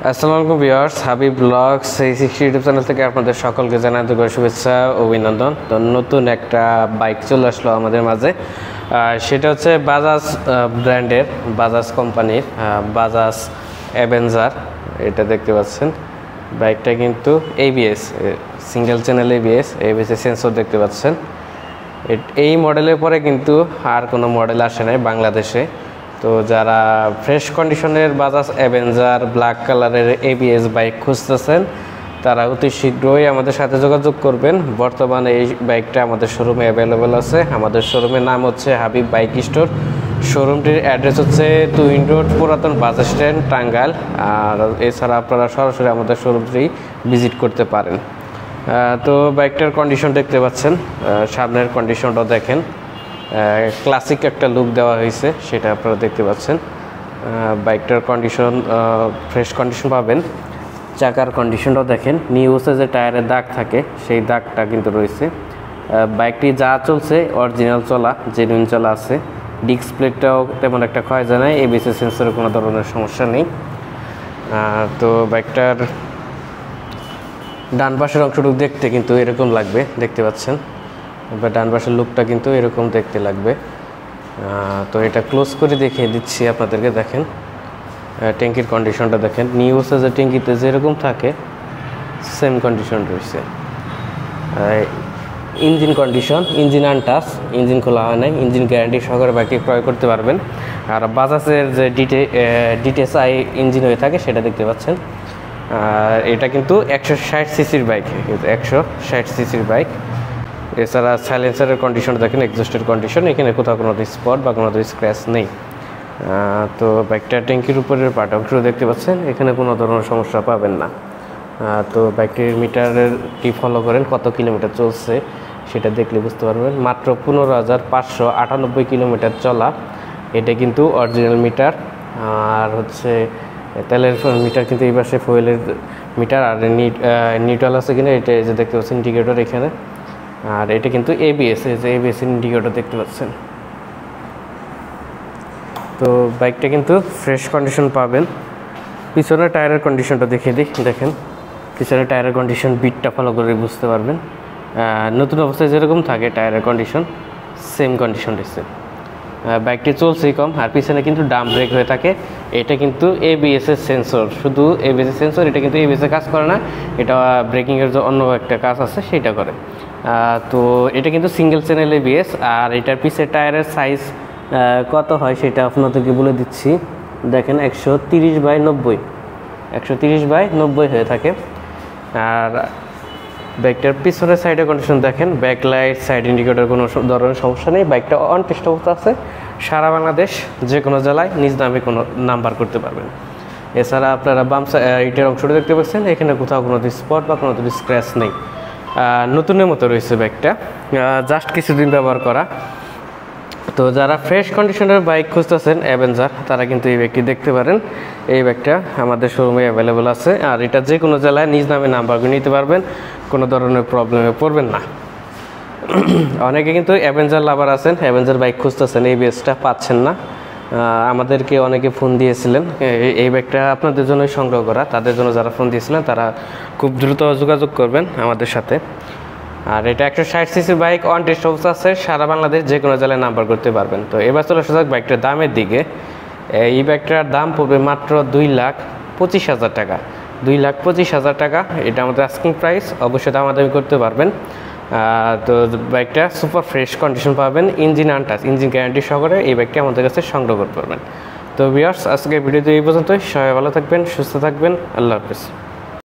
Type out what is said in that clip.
আসসালামু আলাইকুম viewers, Habib blogs 360 YouTube channel থেকে আপনাদের সকলকে জানাই আন্তরিক শুভেচ্ছা ও অভিনন্দন। তো নতুন একটা বাইক চলে আসলো আমাদের মাঝে, সেটা হচ্ছে বাজাজ ব্র্যান্ডের, বাজাজ কোম্পানির বাজাজ অ্যাভেঞ্জার। এটা দেখতে পাচ্ছেন, বাইকটা কিন্তু ABS, single channel ABS sensor দেখতে পাচ্ছেন। এই মডেলের পরে কিন্তু আর কোনো মডেল আসে নাই বাংলাদেশে। তো যারা ফ্রেশ কন্ডিশনের বাজাজ অ্যাভেঞ্জার ব্ল্যাক কালারের এবিএস বাইক খুঁজতেছেন, তারা অতি শীঘ্রই আমাদের সাথে যোগাযোগ করবেন। বর্তমানে এই বাইকটা আমাদের শোরুমে অ্যাভেলেবেল আছে। আমাদের শোরুমের নাম হচ্ছে হাবিব বাইক স্টোর। শোরুমটির অ্যাড্রেস হচ্ছে টুইন রোড, পুরাতন বাস স্ট্যান্ড, টাঙ্গাইল। আর এছাড়া আপনারা সরাসরি আমাদের শোরুমটি ভিজিট করতে পারেন। তো বাইকটার কন্ডিশন দেখতে পাচ্ছেন, সামনের কন্ডিশনটাও দেখেন, ক্লাসিক একটা লুক দেওয়া হয়েছে, সেটা আপনারা দেখতে পাচ্ছেন। বাইকটার কন্ডিশন ফ্রেশ কন্ডিশন পাবেন। চাকার কন্ডিশনটাও দেখেন, নিউজে যে টায়ারের দাগ থাকে সেই দাগটা কিন্তু রয়েছে। বাইকটি যা চলছে অরিজিনাল চলা, জেনুইন চলা আছে। ডিস্ক প্লেটটাও তেমন একটা ক্ষয় যায় না, এবিএস সেন্সরে কোনো ধরনের সমস্যা নেই। তো বাইকটার ডান পাশের অংশটুকু দেখতে কিন্তু এরকম লাগবে, দেখতে পাচ্ছেন। ডান পাশের লুকটা কিন্তু এরকম দেখতে লাগবে। তো এটা ক্লোজ করে দেখিয়ে দিচ্ছি আপনাদেরকে। দেখেন ট্যাঙ্কির কন্ডিশনটা দেখেন, নিউজে যে ট্যাঙ্কিতে যেরকম থাকে সেম কন্ডিশন রয়েছে। Engine condition, engine untouch, engine খোলা হয় নাই, ইঞ্জিন গ্যারান্টি সহকারে বাইকটি ক্রয় করতে পারবেন। আর বাজাজের যে ডিটিএসআই ইঞ্জিন হয়ে থাকে সেটা দেখতে পাচ্ছেন। এটা কিন্তু 160 সিসির বাইক, 160 সিসির বাইক। এছাড়া সাইলেন্সারের কন্ডিশন দেখেন, এক্সস্টের কন্ডিশন, এখানে কোথাও কোনো স্পট বা কোনো স্ক্র্যাচ নেই। তো বাইকটা ট্যাঙ্কির উপরের পার্ট অংশ দেখতে পাচ্ছেন, এখানে কোনো ধরনের সমস্যা পাবেন না। তো বাইকটির মিটারটি ফলো করেন, কত কিলোমিটার চলছে সেটা দেখলে বুঝতে পারবেন। মাত্র 15,598 কিলোমিটার চলা। এটা কিন্তু অরিজিনাল মিটার। আর হচ্ছে তেলের মিটার কিন্তু এই পাশে ফুয়েলের মিটার। আর নিউট্রাল আছে কিনা এটা যে দেখতে পাচ্ছেন, ইন্ডিকেটর এখানে। আর এটা কিন্তু এবিএস, এবিএস ইন্ডিকেটর দেখতে পাচ্ছেন। তো বাইকটা কিন্তু ফ্রেশ কন্ডিশন পাবেন। পিছনের টায়ারের কন্ডিশনটা দেখিয়ে দিই, দেখেন পিছনের টায়ারের কন্ডিশন, বিটটা ফলো করে বুঝতে পারবেন। নতুন অবস্থায় যেরকম থাকে টায়ারের কন্ডিশন, সেম কন্ডিশন রয়েছে। বাইকটি চলছেই কম। আর পিছনে কিন্তু ডাম ব্রেক হয়ে থাকে। এটা কিন্তু এবিএস এর সেন্সর, শুধু এবিএস সেন্সর। এটা কিন্তু এবিএস কাজ করে না, এটা ব্রেকিংয়ের যে অন্য একটা কাজ আছে সেটা করে। তো এটা কিন্তু সিঙ্গেল চ্যানেল এবিএস। আর এটার পিছের টায়ারের সাইজ কত হয় সেটা আপনাদেরকে বলে দিচ্ছি। দেখেন 130/90, 130/90 হয়ে থাকে। আর বাইকটার পিছনের সাইডের কন্ডিশন দেখেন, ব্যাকলাইট, সাইড ইন্ডিকেটর কোনো ধরনের সমস্যা নেই। বাইকটা অন টেস্ট অবস্থা আছে। সারা বাংলাদেশ যে কোনো জেলায় নিজ নামে কোনো নাম্বার করতে পারবেন। এছাড়া আপনারা বাম সাইডের অংশটা দেখতে পাচ্ছেন, এখানে কোথাও কোনো স্পট বা কোনো স্ক্র্যাচ নেই। নতুনের মতো রয়েছে বাইকটা, জাস্ট কিছুদিন ব্যবহার করা। তো যারা ফ্রেশ কন্ডিশনের বাইক খুঁজতেছেন অ্যাভেঞ্জার, তারা কিন্তু এই বাইকটি দেখতে পারেন। এই বাইকটা আমাদের শোরুমে অ্যাভেলেবল আছে। আর এটা যে কোনো জেলায় নিজ নামে নাম্বার করে নিতে পারবেন, কোনো ধরনের প্রবলেমে পড়বেন না। অনেকে কিন্তু অ্যাভেঞ্জার লাভার আছেন, অ্যাভেঞ্জার বাইক খুঁজতেছেন, এই বেসটা পাচ্ছেন না। আমাদেরকে অনেকে ফোন দিয়েছিলেন, এই বাইকটা আপনাদের জন্যই সংগ্রহ করা। তাদের জন্য যারা ফোন দিয়েছিলেন তারা খুব দ্রুত যোগাযোগ করবেন আমাদের সাথে। আর এটা 160 সিসির বাইক, অন টেস্ট অবস্থা আছে। সারা বাংলাদেশ যে কোনো জেলায় নাম্বার করতে পারবেন। তো এবার চলে আসা যাক বাইকটার দামের দিকে। এই বাইকটার দাম পড়বে মাত্র 2,25,000 টাকা, 2,25,000 টাকা। এটা আমাদের আস্কিং প্রাইস, অবশ্যই দামাদামি করতে পারবেন। তো বাইকটা সুপার ফ্রেশ কন্ডিশন পাবেন, ইঞ্জিন আনটাচ, ইঞ্জিন গ্যারান্টি সহকারে এই বাইকটি আমাদের কাছে সংগ্রহ করতে পারবেন। তো ভিউয়ার্স, আজকের ভিডিওতে এই পর্যন্তই। সবাই ভালো থাকবেন, সুস্থ থাকবেন, আল্লাহ হাফেজ।